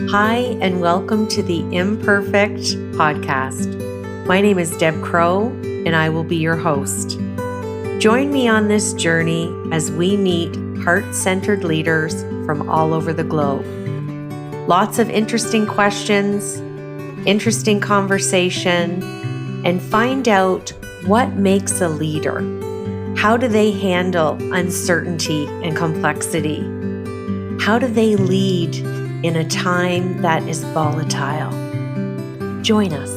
Hi, and welcome to the Imperfect podcast. My name is Deb Crow, and I will be your host. Join me on this journey as we meet heart-centered leaders from all over the globe. Lots of interesting questions, interesting conversation, and find out what makes a leader. How do they handle uncertainty and complexity? How do they lead in a time that is volatile? Join us.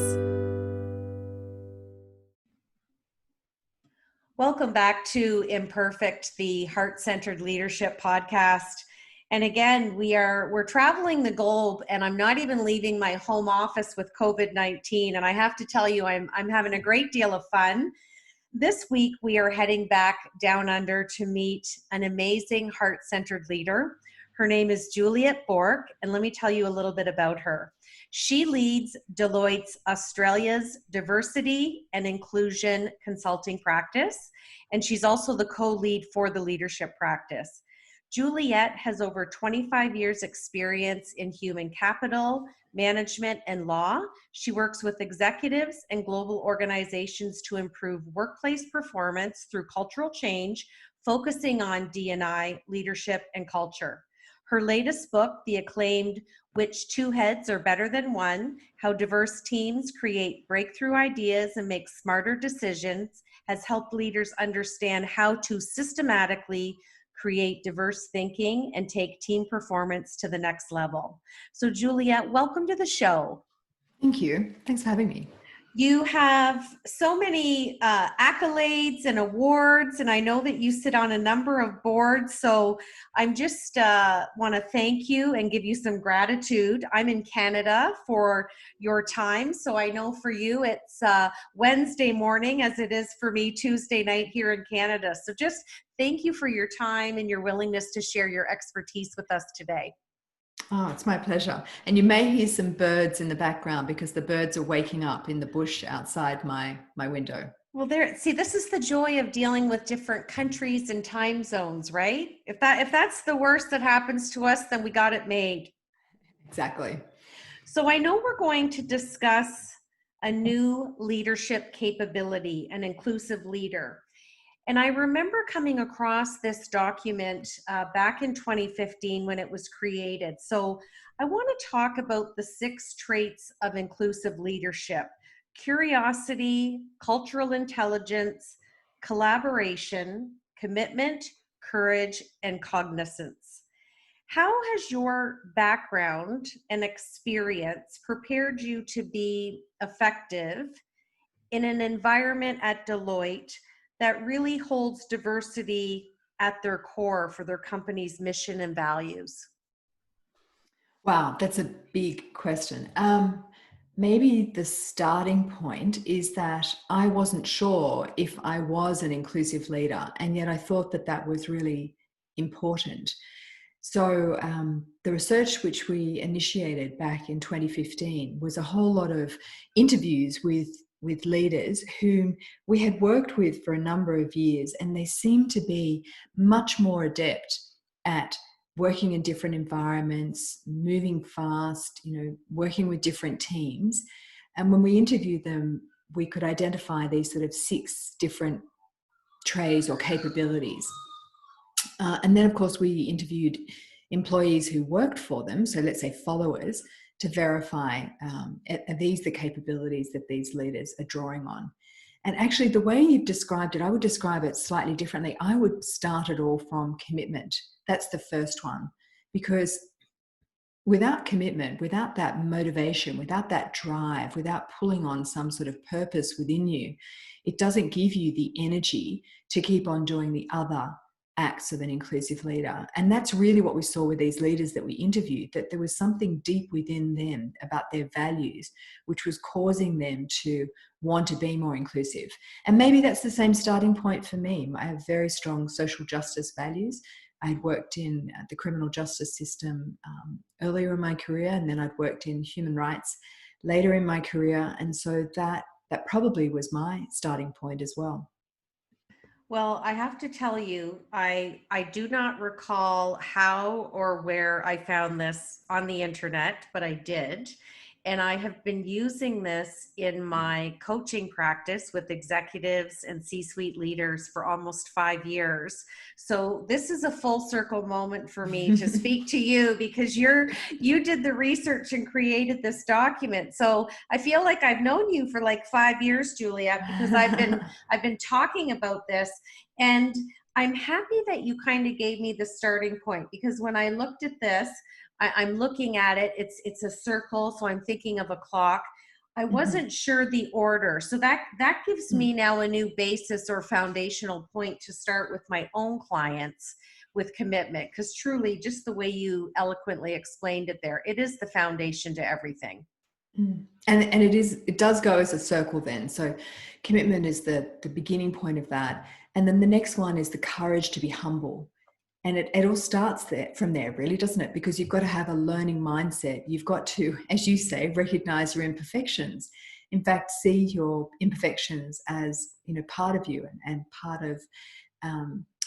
Welcome back to Imperfect, the Heart-Centered Leadership podcast. And again, we're traveling the globe, and I'm not even leaving my home office with COVID-19. And I have to tell you, I'm having a great deal of fun. This week, we are heading back down under to meet an amazing heart-centered leader. Her name is Juliet Bourke, and let me tell you a little bit about her. She leads Deloitte's Australia's Diversity and Inclusion Consulting practice, and she's also the co-lead for the leadership practice. Juliet has over 25 years experience in human capital, management, and law. She works with executives and global organizations to improve workplace performance through cultural change, focusing on D&I, leadership, and culture. Her latest book, the acclaimed Which Two Heads Are Better Than One, How Diverse Teams Create Breakthrough Ideas and Make Smarter Decisions, has helped leaders understand how to systematically create diverse thinking and take team performance to the next level. So Juliet, welcome to the show. Thank you. Thanks for having me. You have so many accolades and awards, and I know that you sit on a number of boards, so I'm just want to thank you and give you some gratitude. I'm in Canada for your time, so I know for you it's Wednesday morning as it is for me Tuesday night here in Canada. So just thank you for your time and your willingness to share your expertise with us today. Oh, it's my pleasure. And you may hear some birds in the background because the birds are waking up in the bush outside my window. Well, this is the joy of dealing with different countries and time zones, right? If that's the worst that happens to us, then we got it made. Exactly. So I know we're going to discuss a new leadership capability, an inclusive leader. And I remember coming across this document back in 2015 when it was created. So I want to talk about the 6 traits of inclusive leadership: curiosity, cultural intelligence, collaboration, commitment, courage, and cognizance. How has your background and experience prepared you to be effective in an environment at Deloitte that really holds diversity at their core for their company's mission and values? Wow, that's a big question. Maybe the starting point is that I wasn't sure if I was an inclusive leader, and yet I thought that that was really important. So the research which we initiated back in 2015 was a whole lot of interviews with leaders whom we had worked with for a number of years, and they seemed to be much more adept at working in different environments, moving fast, working with different teams. And when we interviewed them, we could identify these sort of 6 different traits or capabilities. And then, of course, we interviewed employees who worked for them, so let's say followers, to verify are these the capabilities that these leaders are drawing on. And actually, the way you've described it, I would describe it slightly differently. I would start it all from commitment. That's the first one, because without commitment, without that motivation, without that drive, without pulling on some sort of purpose within you, it doesn't give you the energy to keep on doing the other acts of an inclusive leader. And that's really what we saw with these leaders that we interviewed, that there was something deep within them about their values, which was causing them to want to be more inclusive. And maybe that's the same starting point for me. I have very strong social justice values. I'd worked in the criminal justice system earlier in my career, and then I'd worked in human rights later in my career. And so that probably was my starting point as well. Well, I have to tell you, I do not recall how or where I found this on the internet, but I did. And I have been using this in my coaching practice with executives and C-suite leaders for almost 5 years. So this is a full circle moment for me to speak to you because you did the research and created this document. So I feel like I've known you for like 5 years, Juliet, because I've been talking about this, and I'm happy that you kind of gave me the starting point, because when I looked at this, I'm looking at it, it's a circle, so I'm thinking of a clock. I Mhm. wasn't sure the order. So that gives Mm. me now a new basis or foundational point to start with my own clients with commitment, because truly, just the way you eloquently explained it there, it is the foundation to everything. Mm. And it does go as a circle then. So commitment is the beginning point of that. And then the next one is the courage to be humble. And it all starts there from there, really, doesn't it? Because you've got to have a learning mindset. You've got to, as you say, recognize your imperfections. In fact, see your imperfections as, part of you, and part of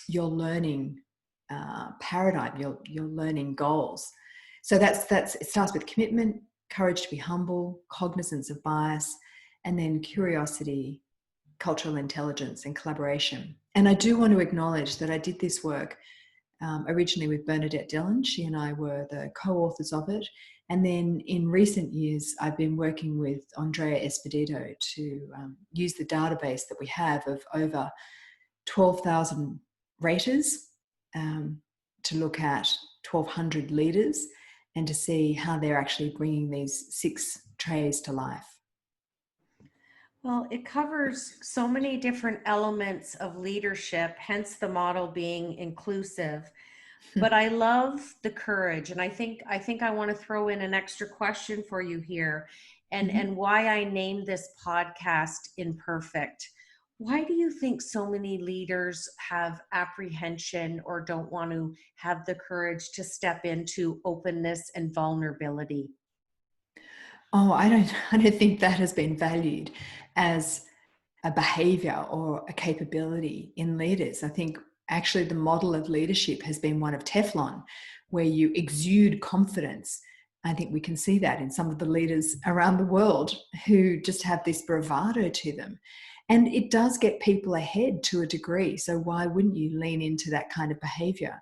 your learning paradigm, your learning goals. So that's it starts with commitment, courage to be humble, cognizance of bias, and then curiosity, cultural intelligence, and collaboration. And I do want to acknowledge that I did this work originally with Bernadette Dillon. She and I were the co-authors of it. And then in recent years, I've been working with Andrea Espedito to use the database that we have of over 12,000 raters, to look at 1,200 leaders and to see how they're actually bringing these 6 trays to life. Well, it covers so many different elements of leadership, hence the model being inclusive. But I love the courage, and I think I want to throw in an extra question for you here, and why I named this podcast Imperfect. Why do you think so many leaders have apprehension or don't want to have the courage to step into openness and vulnerability? Oh, I don't think that has been valued as a behavior or a capability in leaders. I think actually the model of leadership has been one of Teflon, where you exude confidence. I think we can see that in some of the leaders around the world who just have this bravado to them. And it does get people ahead to a degree. So why wouldn't you lean into that kind of behavior?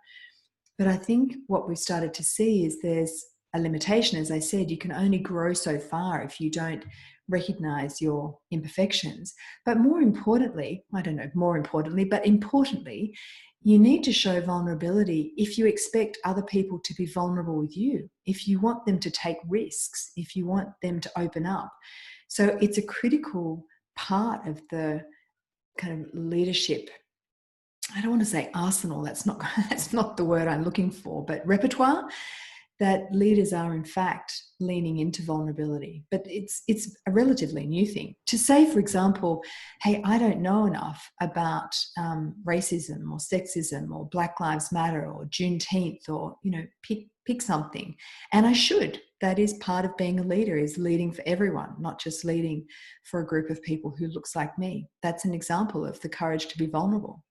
But I think what we've started to see is there's a limitation. As I said, you can only grow so far if you don't recognize your imperfections. But more importantly, I don't know, more importantly, but importantly, you need to show vulnerability if you expect other people to be vulnerable with you, if you want them to take risks, if you want them to open up. So it's a critical part of the kind of leadership. I don't want to say arsenal, that's not that's not the word I'm looking for, but repertoire, that leaders are in fact leaning into vulnerability. But it's a relatively new thing. To say, for example, hey, I don't know enough about racism or sexism or Black Lives Matter or Juneteenth, or pick something, and I should. That is part of being a leader, is leading for everyone, not just leading for a group of people who looks like me. That's an example of the courage to be vulnerable.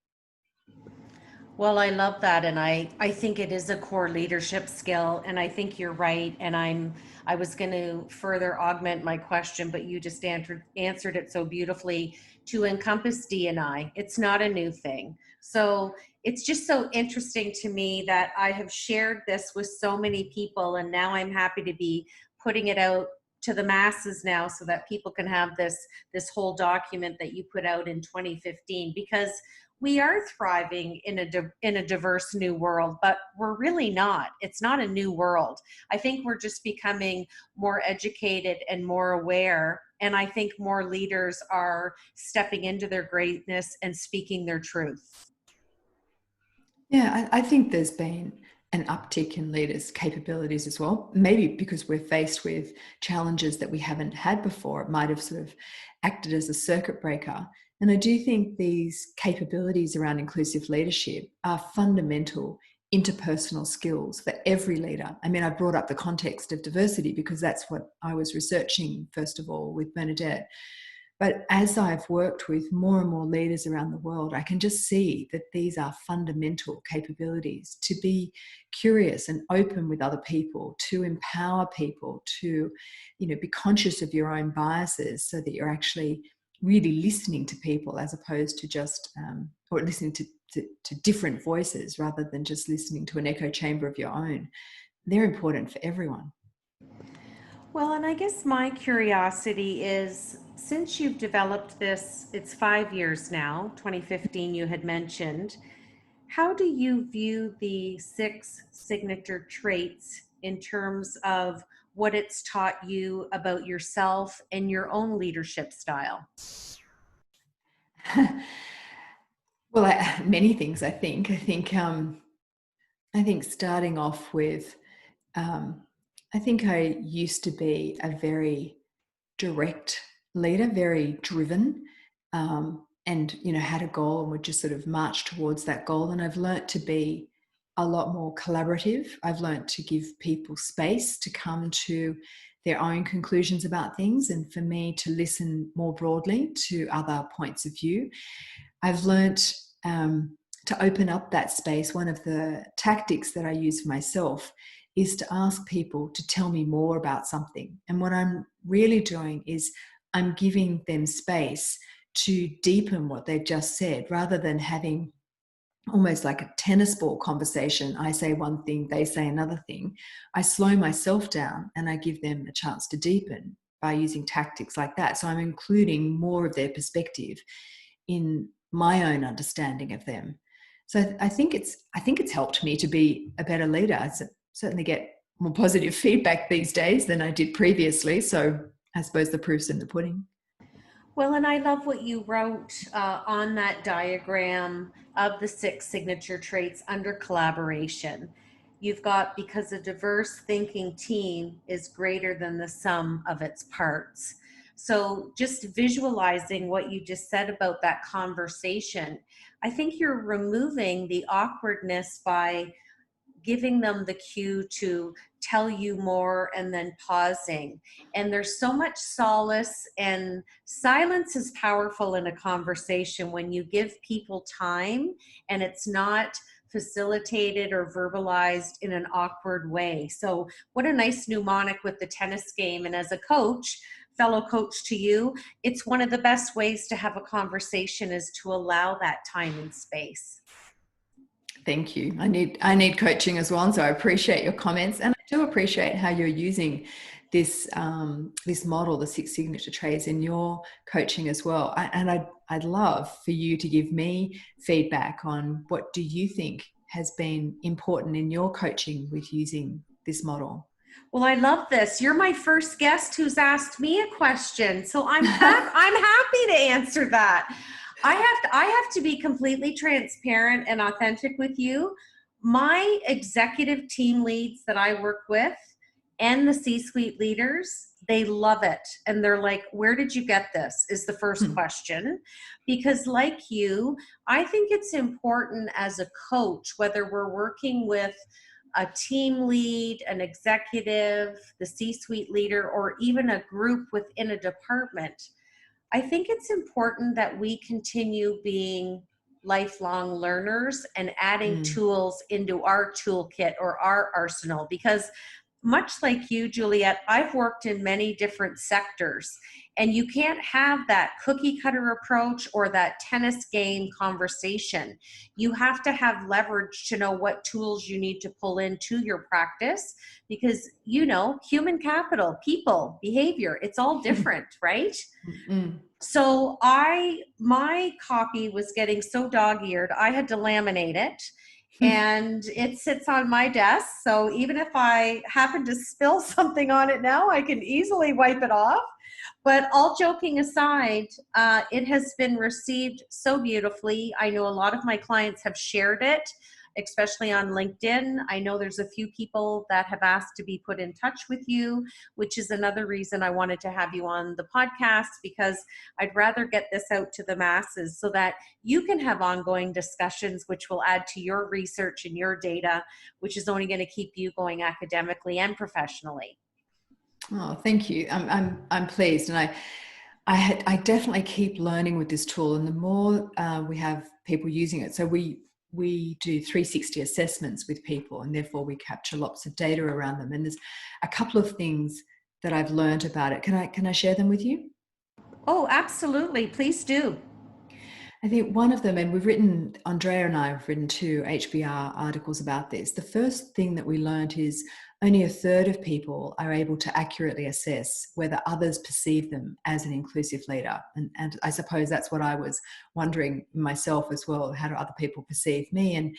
Well, I love that. And I think it is a core leadership skill. And I think you're right. And I was going to further augment my question, but you just answered it so beautifully, to encompass D&I. It's not a new thing. So it's just so interesting to me that I have shared this with so many people. And now I'm happy to be putting it out to the masses now, so that people can have this whole document that you put out in 2015, because we are thriving in a diverse new world, but we're really not. It's not a new world. I think we're just becoming more educated and more aware. And I think more leaders are stepping into their greatness and speaking their truth. Yeah, I think there's been an uptick in leaders' capabilities as well. Maybe because we're faced with challenges that we haven't had before. It might have sort of acted as a circuit breaker. And I do think these capabilities around inclusive leadership are fundamental interpersonal skills for every leader. I mean, I brought up the context of diversity because that's what I was researching, first of all, with Bernadette. But as I've worked with more and more leaders around the world, I can just see that these are fundamental capabilities to be curious and open with other people, to empower people, to, be conscious of your own biases so that you're actually really listening to people as opposed to just, or listening to different voices rather than just listening to an echo chamber of your own. They're important for everyone. Well, and I guess my curiosity is, since you've developed this, it's 5 years now, 2015 you had mentioned, how do you view the six signature traits in terms of what it's taught you about yourself and your own leadership style? Well, many things, I think. I think starting off with, I think I used to be a very direct leader, very driven, and had a goal and would just sort of march towards that goal. And I've learnt to be a lot more collaborative. I've learnt to give people space to come to their own conclusions about things, and for me to listen more broadly to other points of view. I've learnt to open up that space. One of the tactics that I use for myself is to ask people to tell me more about something. And what I'm really doing is I'm giving them space to deepen what they've just said, rather than having almost like a tennis ball conversation. I say one thing, they say another thing. I slow myself down and I give them a chance to deepen by using tactics like that. So I'm including more of their perspective in my own understanding of them. So I think it's helped me to be a better leader. I certainly get more positive feedback these days than I did previously. So I suppose the proof's in the pudding. Well, and I love what you wrote on that diagram of the six signature traits under collaboration. You've got, because a diverse thinking team is greater than the sum of its parts. So just visualizing what you just said about that conversation, I think you're removing the awkwardness by giving them the cue to tell you more and then pausing. And there's so much solace, and silence is powerful in a conversation when you give people time and it's not facilitated or verbalized in an awkward way. So what a nice mnemonic with the tennis game. And as a coach, fellow coach to you, it's one of the best ways to have a conversation is to allow that time and space. Thank you. I need coaching as well, and so I appreciate your comments, and I do appreciate how you're using this this model, the six signature traits, in your coaching as well. I'd love for you to give me feedback on what do you think has been important in your coaching with using this model. Well, I love this. You're my first guest who's asked me a question, so I'm happy to answer that. I have to be completely transparent and authentic with you. My executive team leads that I work with and the C-suite leaders, they love it. And they're like, "Where did you get this?" is the first question. Because like you, I think it's important as a coach, whether we're working with a team lead, an executive, the C-suite leader, or even a group within a department, I think it's important that we continue being lifelong learners and adding Mm. tools into our toolkit or our arsenal, because much like you, Juliet, I've worked in many different sectors, and you can't have that cookie cutter approach or that tennis game conversation. You have to have leverage to know what tools you need to pull into your practice, because, human capital, people, behavior, it's all different, right? Mm. So my copy was getting so dog-eared, I had to laminate it, and it sits on my desk. So even if I happen to spill something on it now, I can easily wipe it off. But all joking aside, it has been received so beautifully. I know a lot of my clients have shared it, especially on LinkedIn. I know there's a few people that have asked to be put in touch with you, which is another reason I wanted to have you on the podcast, because I'd rather get this out to the masses so that you can have ongoing discussions, which will add to your research and your data, which is only going to keep you going academically and professionally. Oh, thank you. I'm pleased, and I definitely keep learning with this tool, and the more we have people using it, so we do 360 assessments with people, and therefore we capture lots of data around them. And there's a couple of things that I've learned about it. Can I share them with you? Oh, absolutely. Please do. I think one of them, and Andrea and I have written two HBR articles about this. The first thing that we learned is only a third of people are able to accurately assess whether others perceive them as an inclusive leader. And I suppose that's what I was wondering myself as well. How do other people perceive me? And,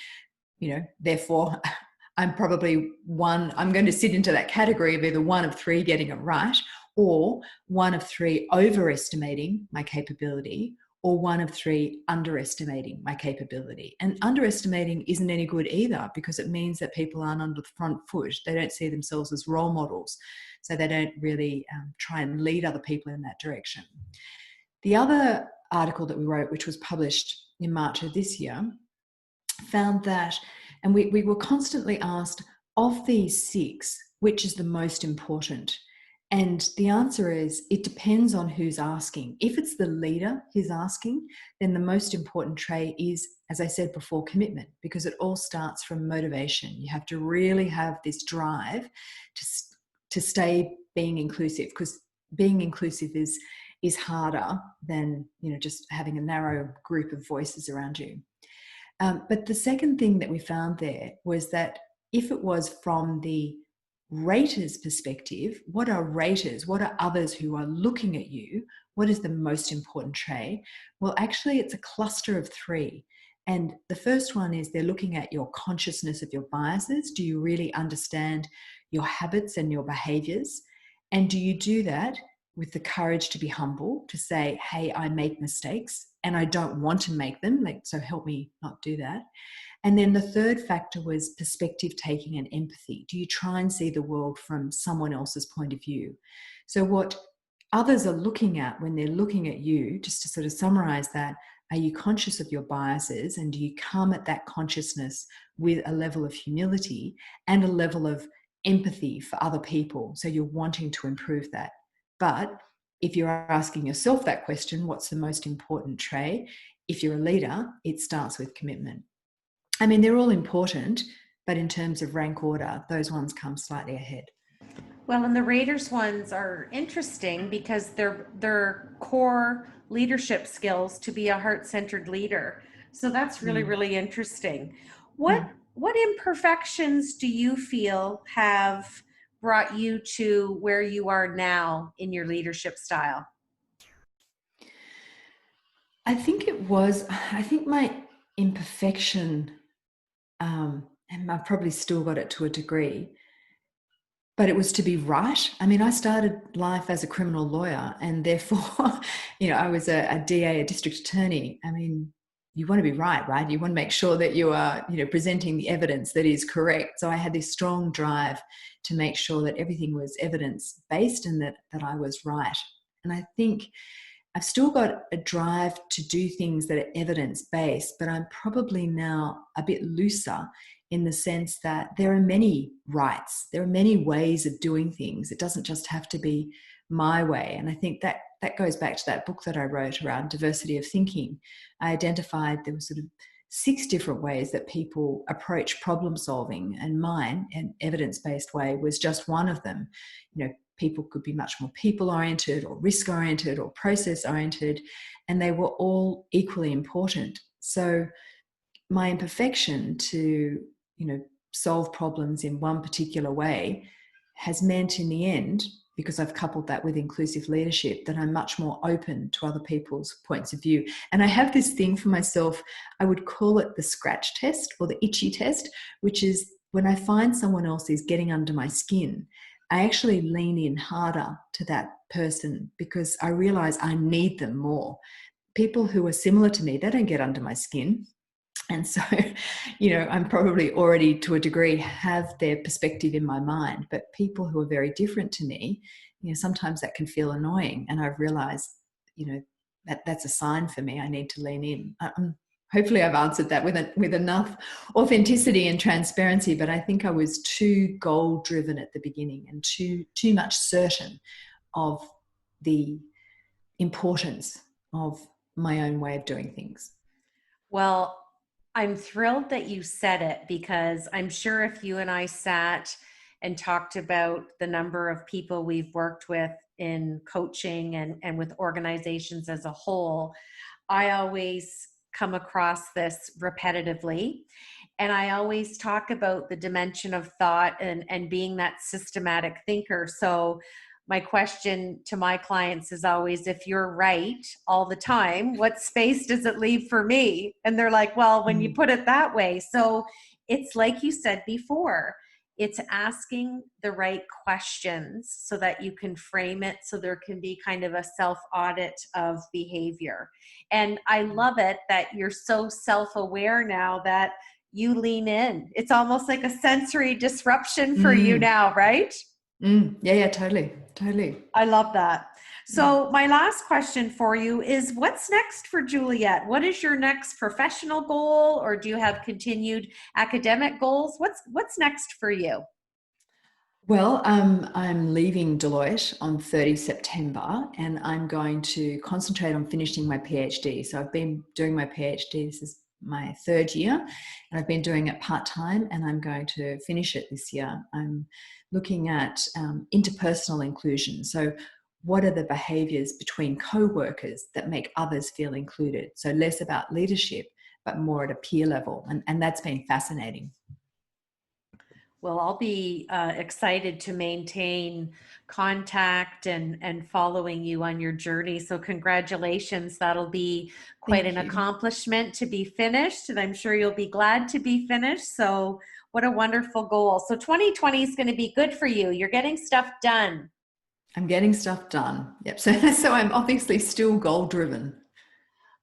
therefore, I'm going to sit into that category of either one of three getting it right, or one of three overestimating my capability, or one of three underestimating my capability. And underestimating isn't any good either, because it means that people aren't on the front foot. They don't see themselves as role models. So they don't really try and lead other people in that direction. The other article that we wrote, which was published in March of this year, found that, and we were constantly asked, of these six, which is the most important? And the answer is, it depends on who's asking. If it's the leader who's asking, then the most important trait is, as I said before, commitment, because it all starts from motivation. You have to really have this drive to stay being inclusive, because being inclusive is harder than just having a narrow group of voices around you. But the second thing that we found there was that if it was from the rater's perspective, what are raters? What are others who are looking at you? What is the most important trait? Well, actually, it's a cluster of three. And the first one is they're looking at your consciousness of your biases. Do you really understand your habits and your behaviors? And do you do that with the courage to be humble, to say, hey, I make mistakes and I don't want to make them, so help me not do that. And then the third factor was perspective taking and empathy. Do you try and see the world from someone else's point of view? So what others are looking at when they're looking at you, just to sort of summarize that, are you conscious of your biases, and do you come at that consciousness with a level of humility and a level of empathy for other people? So you're wanting to improve that. But if you're asking yourself that question, what's the most important trait? If you're a leader, it starts with commitment. I mean, they're all important, but in terms of rank order, those ones come slightly ahead. Well, and the Raiders ones are interesting because they're core leadership skills to be a heart-centered leader. So that's really, really interesting. What imperfections do you feel have brought you to where you are now in your leadership style? I think my imperfection, and I've probably still got it to a degree, but it was to be right. I mean, I started life as a criminal lawyer, and therefore, I was a DA, a district attorney. I mean, you want to be right? You want to make sure that you are, presenting the evidence that is correct. So I had this strong drive to make sure that everything was evidence-based and that I was right. And I think I've still got a drive to do things that are evidence-based, but I'm probably now a bit looser in the sense that there are many rights. There are many ways of doing things. It doesn't just have to be my way. And I think that goes back to that book that I wrote around diversity of thinking. I identified there were sort of 6 different ways that people approach problem solving, and mine, an evidence-based way, was just one of them. People could be much more people-oriented or risk-oriented or process-oriented, and they were all equally important. So my imperfection to, solve problems in one particular way has meant in the end, because I've coupled that with inclusive leadership, that I'm much more open to other people's points of view. And I have this thing for myself, I would call it the scratch test or the itchy test, which is when I find someone else is getting under my skin, I actually lean in harder to that person because I realize I need them more. People who are similar to me, they don't get under my skin. And so, I'm probably already to a degree have their perspective in my mind, but people who are very different to me, sometimes that can feel annoying. And I've realized, that's a sign for me. I need to lean in. Hopefully I've answered that with enough authenticity and transparency, but I think I was too goal driven at the beginning and too much certain of the importance of my own way of doing things. Well, I'm thrilled that you said it, because I'm sure if you and I sat and talked about the number of people we've worked with in coaching and with organizations as a whole, I always come across this repetitively. And I always talk about the dimension of thought and being that systematic thinker. So my question to my clients is always, if you're right all the time, what space does it leave for me? And they're like, well, when you put it that way. So it's like you said before, it's asking the right questions so that you can frame it, so there can be kind of a self audit of behavior. And I love it that you're so self aware now that you lean in. It's almost like a sensory disruption for you now, right? Yeah, totally. I love that. So my last question for you is, what's next for Juliet? What is your next professional goal, or do you have continued academic goals? What's next for you? Well, I'm leaving Deloitte on 30 September, and I'm going to concentrate on finishing my PhD. So I've been doing my PhD. This is my third year, and I've been doing it part-time, and I'm going to finish it this year. I'm looking at interpersonal inclusion. So what are the behaviours between co-workers that make others feel included? So less about leadership, but more at a peer level. And that's been fascinating. Well, I'll be excited to maintain contact and following you on your journey. So congratulations. That'll be quite Thank an you. accomplishment to be finished. And I'm sure you'll be glad to be finished. So what a wonderful goal. So 2020 is going to be good for you. You're getting stuff done. I'm getting stuff done. Yep. So I'm obviously still goal driven.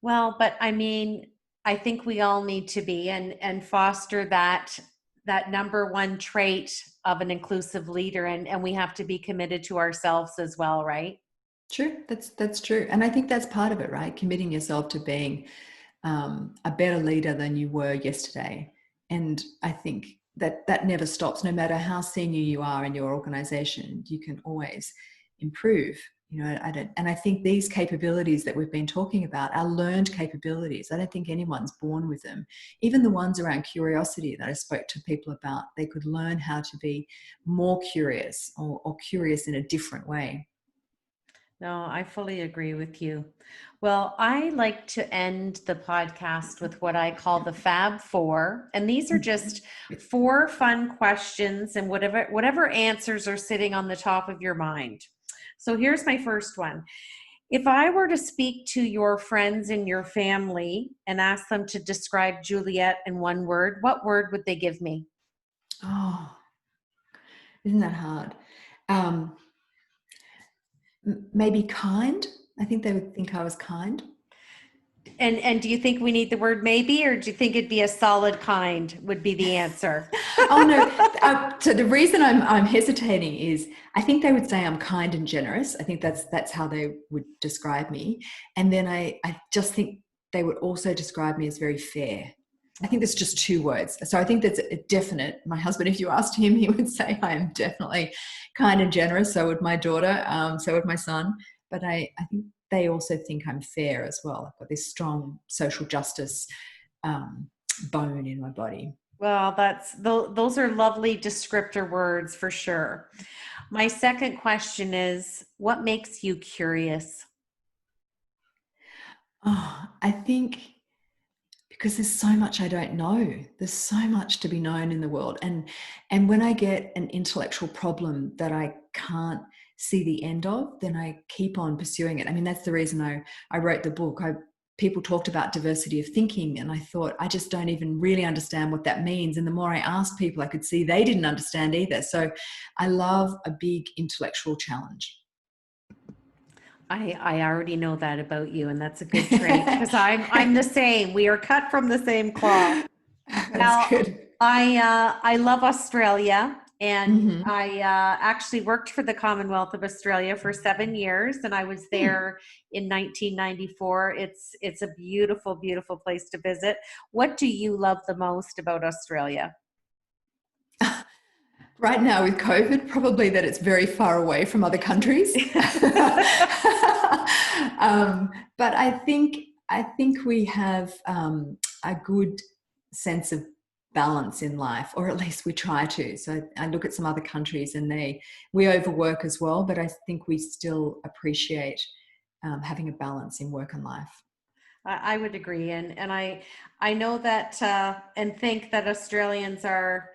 Well, but I mean, I think we all need to be and foster that number one trait of an inclusive leader, and we have to be committed to ourselves as well, right? True. That's true. And I think that's part of it, right? Committing yourself to being a better leader than you were yesterday. And I think that never stops. No matter how senior you are in your organization, you can always improve. And I think these capabilities that we've been talking about are learned capabilities. I don't think anyone's born with them. Even the ones around curiosity that I spoke to people about, they could learn how to be more curious, or curious in a different way. No, I fully agree with you. Well, I like to end the podcast with what I call the Fab Four. And these are just four fun questions, and whatever answers are sitting on the top of your mind. So here's my first one. If I were to speak to your friends and your family and ask them to describe Juliet in one word, what word would they give me? Oh, isn't that hard? Um, Maybe kind. I think they would think I was kind. And do you think we need the word maybe, or do you think it'd be a solid kind would be the answer? Oh no! So the reason I'm hesitating is I think they would say I'm kind and generous. I think that's how they would describe me. And then I just think they would also describe me as very fair. I think there's just two words. So I think that's a definite. My husband, if you asked him, he would say I am definitely kind and generous. So would my daughter. So would my son. But I think they also think I'm fair as well. I've got this strong social justice um, bone in my body. Well, those are lovely descriptor words for sure. My second question is, what makes you curious? Oh, I think because there's so much I don't know. There's so much to be known in the world. And when I get an intellectual problem that I can't see the end of, then I keep on pursuing it. I mean, that's the reason I wrote the book. People talked about diversity of thinking, and I thought, I just don't even really understand what that means. And the more I asked people, I could see they didn't understand either. So I love a big intellectual challenge. I already know that about you, and that's a good trait, because I'm the same. We are cut from the same cloth. That's Now, good. I love Australia, and Mm-hmm. I actually worked for the Commonwealth of Australia for 7 years, and I was Hmm. there in 1994. It's a beautiful, beautiful place to visit. What do you love the most about Australia? Right now with COVID, probably that it's very far away from other countries. But I think we have a good sense of balance in life, or at least we try to. So I look at some other countries and we overwork as well, but I think we still appreciate having a balance in work and life. I would agree, and I know that and think that Australians are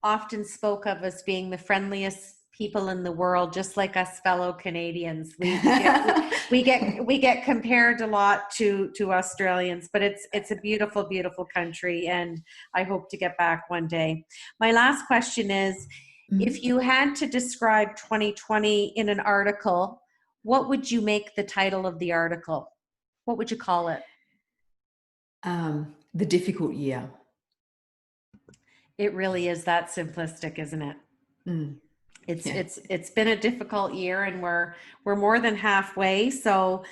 often spoke of as being the friendliest people in the world, just like us fellow Canadians. We get compared a lot to Australians, but it's a beautiful, beautiful country, and I hope to get back one day. My last question is, if Mhm. you had to describe 2020 in an article, what would you make the title of the article? What would you call it? The difficult year. It really is that simplistic, isn't it? Mm, it's yeah. it's it's been a difficult year, and we're more than halfway. So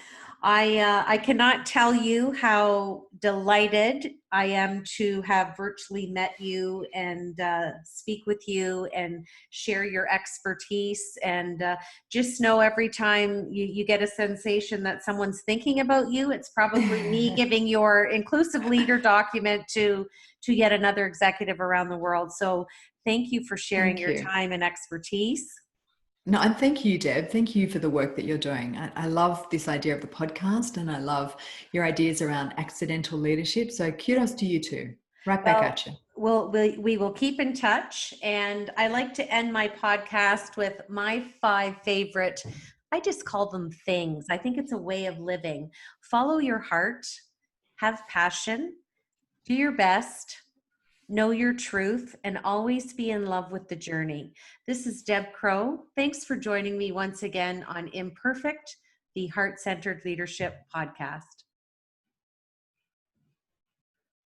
I cannot tell you how delighted I am to have virtually met you and speak with you and share your expertise. And just know every time you get a sensation that someone's thinking about you, it's probably me giving your inclusive leader document to yet another executive around the world. So thank you for sharing Thank your you. time and expertise. No, and thank you, Deb. Thank you for the work that you're doing. I love this idea of the podcast, and I love your ideas around accidental leadership. So kudos to you too. Right back Well, at you. we will keep in touch. And I like to end my podcast with my 5 favorite, I just call them things. I think it's a way of living. Follow your heart, have passion, do your best, know your truth, and always be in love with the journey. This is Deb Crow. Thanks for joining me once again on Imperfect, the Heart Centered Leadership Podcast.